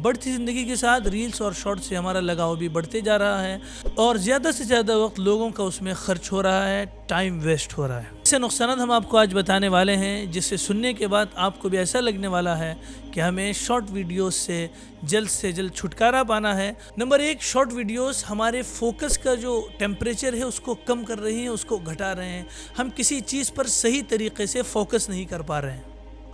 बढ़ती ज़िंदगी के साथ रील्स और शॉर्ट से हमारा लगाव भी बढ़ते जा रहा है और ज़्यादा से ज़्यादा वक्त लोगों का उसमें खर्च हो रहा है, टाइम वेस्ट हो रहा है। ऐसे नुकसान हम आपको आज बताने वाले हैं जिससे सुनने के बाद आपको भी ऐसा लगने वाला है कि हमें शॉर्ट वीडियोस से जल्द छुटकारा पाना है। नंबर 1, शॉर्ट वीडियोस हमारे फोकस का जो टेम्परेचर है उसको कम कर रही हैं, उसको घटा रहे हैं। हम किसी चीज़ पर सही तरीके से फोकस नहीं कर पा रहे हैं।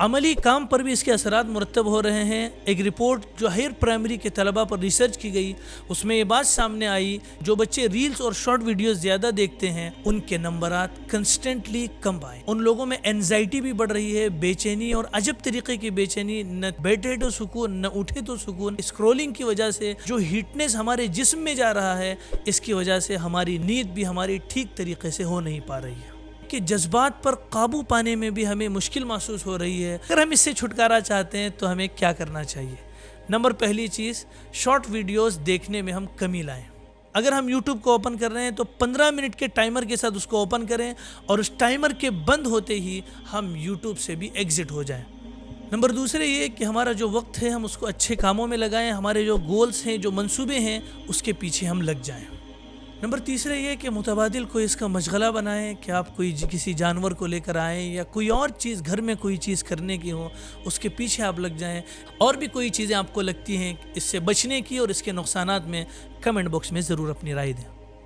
अमली काम पर भी इसके असरात मुरतब हो रहे हैं। एक रिपोर्ट जो हायर प्राइमरी के तलबा पर रिसर्च की गई उसमें ये बात सामने आई, जो बच्चे रील्स और शॉर्ट वीडियोस ज़्यादा देखते हैं उनके नंबरात कंस्टेंटली कम आए। उन लोगों में एनजाइटी भी बढ़ रही है, बेचैनी और अजब तरीके की बेचैनी, न बैठे तो सुकून न उठे तो सुकून। स्क्रोलिंग की वजह से जो हीटनेस हमारे जिस्म में जा रहा है इसकी वजह से हमारी नींद भी हमारी ठीक तरीके से हो नहीं पा रही है कि जज्बात पर काबू पाने में भी हमें मुश्किल महसूस हो रही है। अगर हम इससे छुटकारा चाहते हैं तो हमें क्या करना चाहिए? नंबर पहली चीज़, शॉर्ट वीडियोस देखने में हम कमी लाएं। अगर हम YouTube को ओपन कर रहे हैं तो 15 मिनट के टाइमर के साथ उसको ओपन करें और उस टाइमर के बंद होते ही हम YouTube से भी एग्जिट हो जाएं। नंबर दूसरे ये कि हमारा जो वक्त है हम उसको अच्छे कामों में लगाएं, हमारे जो गोल्स हैं, जो मंसूबे हैं उसके पीछे हम लग जाएं। नंबर तीसरे ये कि मुतबादिल कोई इसका मशगला बनाएं कि आप किसी जानवर को लेकर आएँ या कोई और चीज़, घर में कोई चीज़ करने की हो उसके पीछे आप लग जाएं। और भी कोई चीज़ें आपको लगती हैं इससे बचने की और इसके नुकसानात में कमेंट बॉक्स में ज़रूर अपनी राय दें।